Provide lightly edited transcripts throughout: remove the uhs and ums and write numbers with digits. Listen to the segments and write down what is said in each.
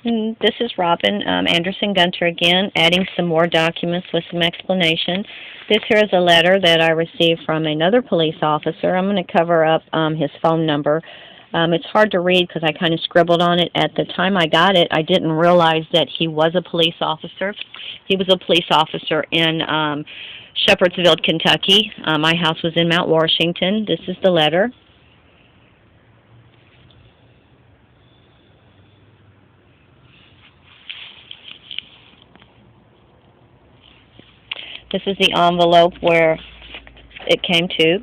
This is Robin Anderson Gunter again, adding some more documents with some explanation. This here is a letter that I received from another police officer. I'm going to cover up his phone number. It's hard to read because I kind of scribbled on it. At the time I got it, I didn't realize that he was a police officer. He was a police officer in Shepherdsville, Kentucky. My house was in Mount Washington. This is the letter. This is the envelope where it came to.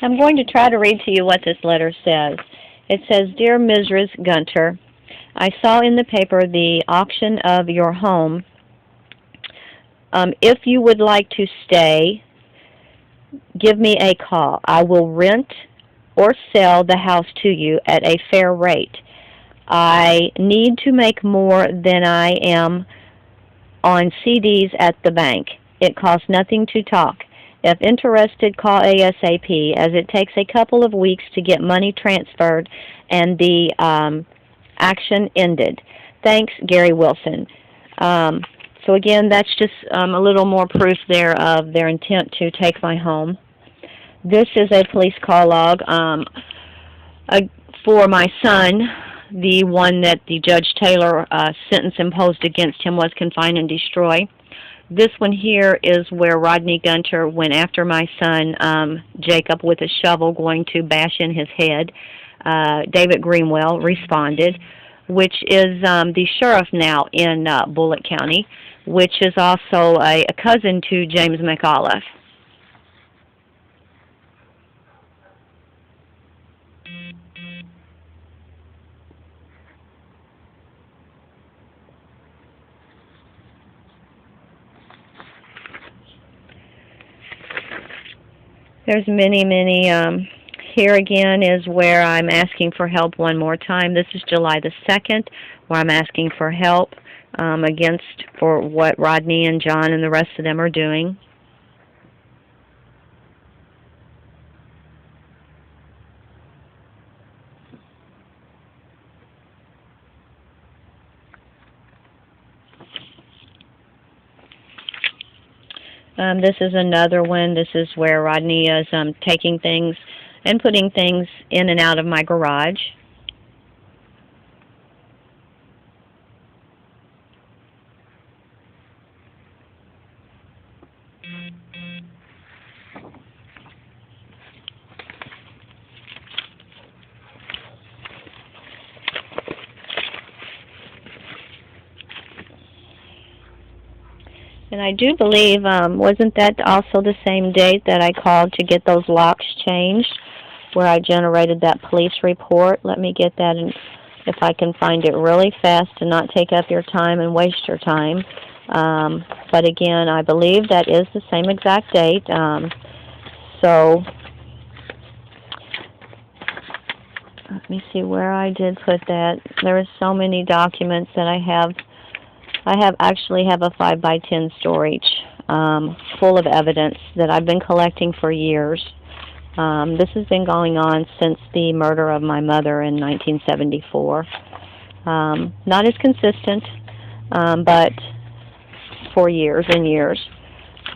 I'm going to try to read to you what this letter says. It says, Dear Mrs. Gunter, I saw in the paper the auction of your home. If you would like to stay, give me a call. I will rent or sell the house to you at a fair rate. I need to make more than I am on CDs at the bank. It costs nothing to talk. If interested, call ASAP, as it takes a couple of weeks to get money transferred and the action ended. Thanks, Gary Wilson. So again, that's just a little more proof there of their intent to take my home. This is a police call log for my son. The one that the Judge Taylor sentence imposed against him was confine and destroy. This one here is where Rodney Gunter went after my son, Jacob, with a shovel going to bash in his head. David Greenwell responded, which is the sheriff now in Bullitt County, which is also a cousin to James McAuliffe. There's many. Here again is where I'm asking for help one more time. This is July the 2nd, where I'm asking for help for what Rodney and John and the rest of them are doing. This is another one. This is where Rodney is taking things and putting things in and out of my garage. And I do believe, wasn't that also the same date that I called to get those locks changed, where I generated that police report? Let me get that, if I can find it really fast to not take up your time and waste your time. But again, I believe that is the same exact date. So let me see where I did put that. There are so many documents that I have. I actually have a 5x10 storage full of evidence that I've been collecting for years. This has been going on since the murder of my mother in 1974. Not as consistent, but for years and years.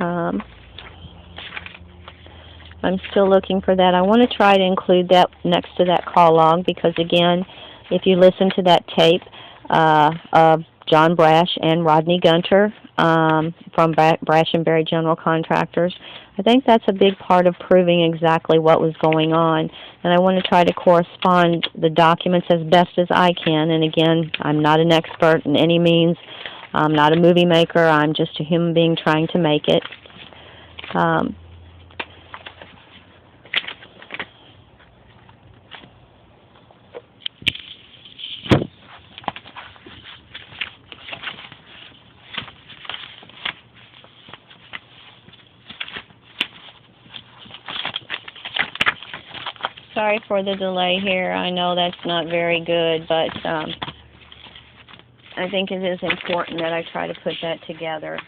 I'm still looking for that. I want to try to include that next to that call log because, again, if you listen to that tape of John Brash and Rodney Gunter from Brash and Berry General Contractors, I think that's a big part of proving exactly what was going on. And I want to try to correspond the documents as best as I can. And again, I'm not an expert in any means. I'm not a movie maker. I'm just a human being trying to make it. Sorry for the delay here. I know that's not very good, but I think it is important that I try to put that together.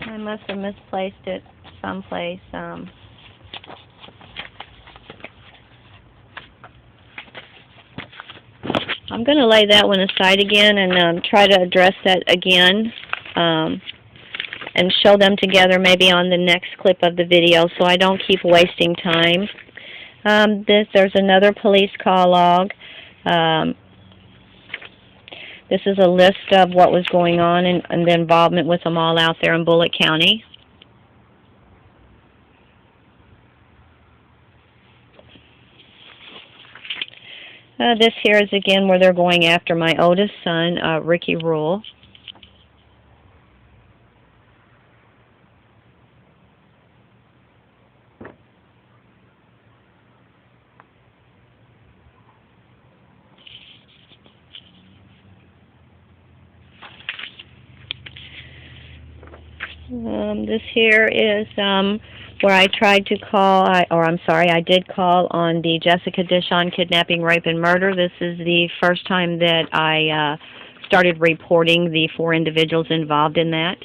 I must have misplaced it someplace. I'm going to lay that one aside again and try to address that again and show them together maybe on the next clip of the video so I don't keep wasting time. There's another police call log. This is a list of what was going on and the involvement with them all out there in Bullitt County. This here is again where they're going after my oldest son, Ricky Rule. This here is where I tried to call, I did call on the Jessica Dishon kidnapping, rape, and murder. This is the first time that I started reporting the 4 individuals involved in that.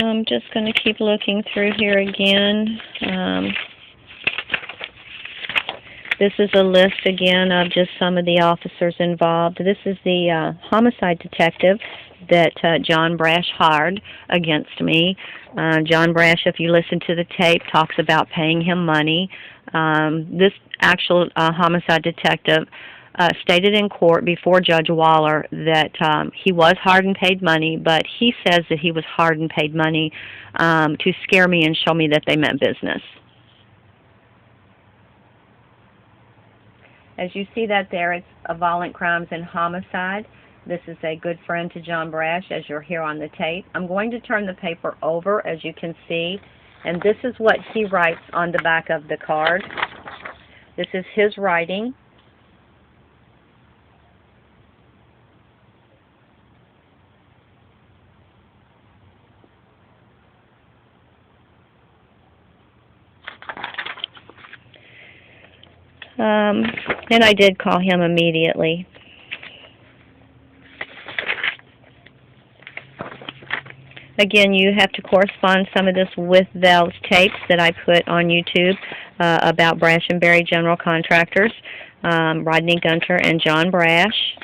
I'm just going to keep looking through here again. This is a list again of just some of the officers involved. This is the homicide detective that John Brash hired against me. John Brash, if you listen to the tape, talks about paying him money. This actual homicide detective stated in court before Judge Waller that he was hired and paid money, but he says that he was hired and paid money to scare me and show me that they meant business. As you see that there, it's a violent crimes and homicide. This is a good friend to John Brash, as you'll hear on the tape. I'm going to turn the paper over, as you can see, and this is what he writes on the back of the card. This is his writing. And I did call him immediately. Again, you have to correspond some of this with those tapes that I put on YouTube about Brash and Berry General Contractors, Rodney Gunter and John Brash.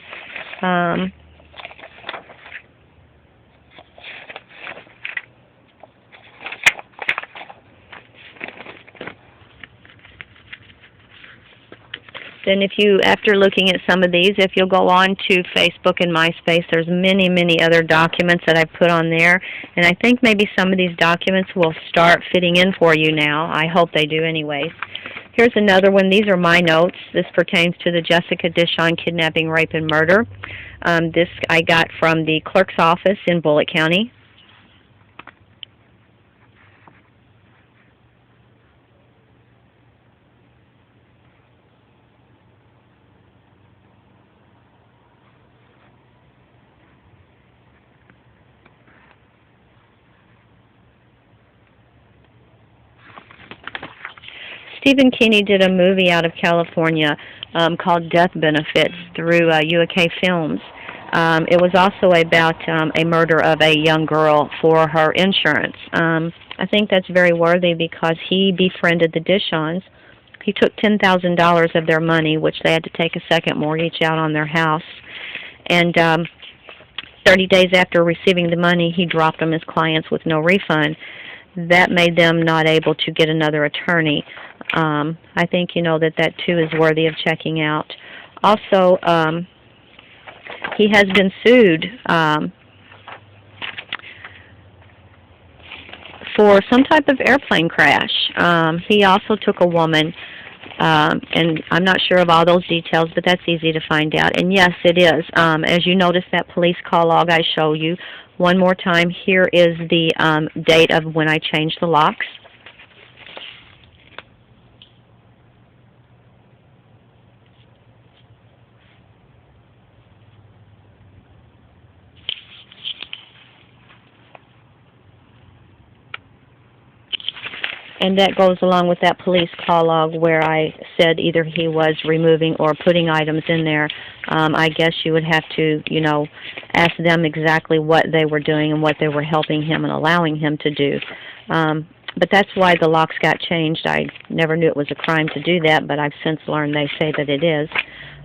Then if you, after looking at some of these, if you'll go on to Facebook and MySpace, there's many, many other documents that I put on there. And I think maybe some of these documents will start fitting in for you now. I hope they do anyways. Here's another one. These are my notes. This pertains to the Jessica Dishon kidnapping, rape, and murder. This I got from the clerk's office in Bullitt County. Stephen Keeney did a movie out of California called Death Benefits through UAK Films. It was also about a murder of a young girl for her insurance. I think that's very worthy because he befriended the Dishons. He took $10,000 of their money, which they had to take a second mortgage out on their house. And 30 days after receiving the money, he dropped them as clients with no refund. That made them not able to get another attorney. I think you know that too is worthy of checking out. Also, he has been sued for some type of airplane crash. He also took a woman And I'm not sure of all those details, but that's easy to find out. And yes, it is. As you notice that police call log I show you, one more time, here is the date of when I changed the locks. And that goes along with that police call log where I said either he was removing or putting items in there. I guess you would have to, ask them exactly what they were doing and what they were helping him and allowing him to do. But that's why the locks got changed. I never knew it was a crime to do that, but I've since learned they say that it is.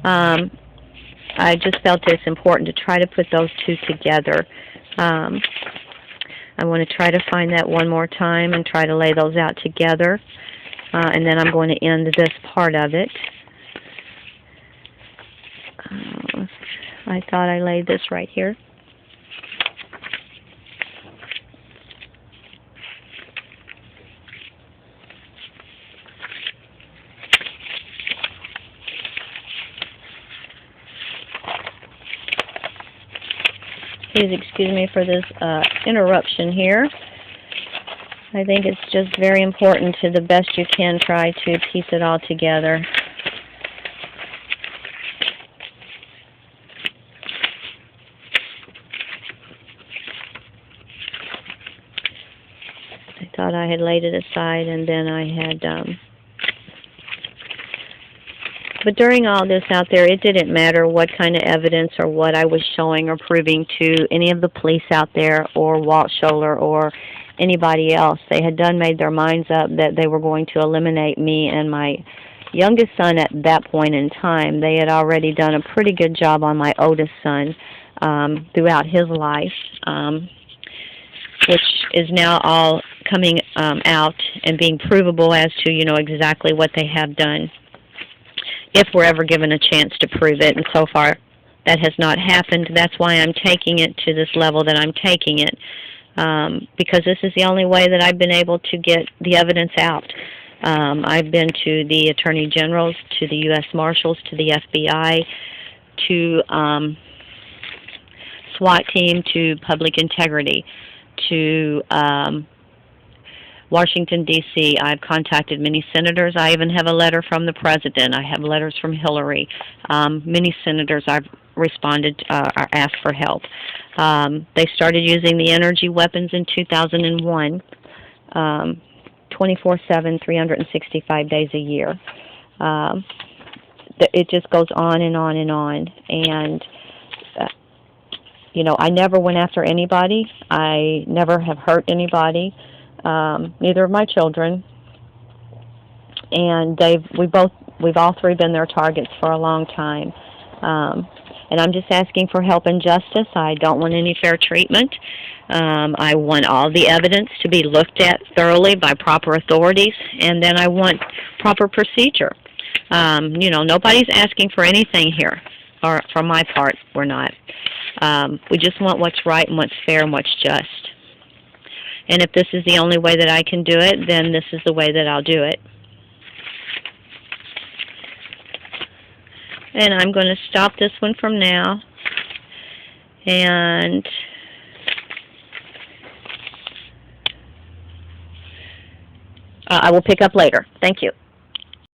I just felt it's important to try to put those two together. I want to try to find that one more time and try to lay those out together. And then I'm going to end this part of it. I thought I laid this right here. Please excuse me for this interruption here. I think it's just very important to the best you can try to piece it all together. I thought I had laid it aside and then I had but during all this out there, it didn't matter what kind of evidence or what I was showing or proving to any of the police out there or Walt Scholler or anybody else. They had made their minds up that they were going to eliminate me and my youngest son at that point in time. They had already done a pretty good job on my oldest son throughout his life, which is now all coming out and being provable as to, exactly what they have done, if we're ever given a chance to prove it. And so far, that has not happened. That's why I'm taking it to this level that I'm taking it, because this is the only way that I've been able to get the evidence out. I've been to the Attorney Generals, to the U.S. Marshals, to the FBI, to SWAT team, to Public Integrity, to Washington, D.C. I've contacted many senators. I even have a letter from the president. I have letters from Hillary. Many senators I've responded or asked for help. They started using the energy weapons in 2001, 24/7, 365 days a year. It just goes on and on and on. And I never went after anybody. I never have hurt anybody. Neither of my children, and we've all three been their targets for a long time. And I'm just asking for help and justice. I don't want any fair treatment. I want all the evidence to be looked at thoroughly by proper authorities, and then I want proper procedure. Nobody's asking for anything here, or for my part, we're not. We just want what's right and what's fair and what's just. And if this is the only way that I can do it, then this is the way that I'll do it. And I'm going to stop this one from now. And I will pick up later. Thank you.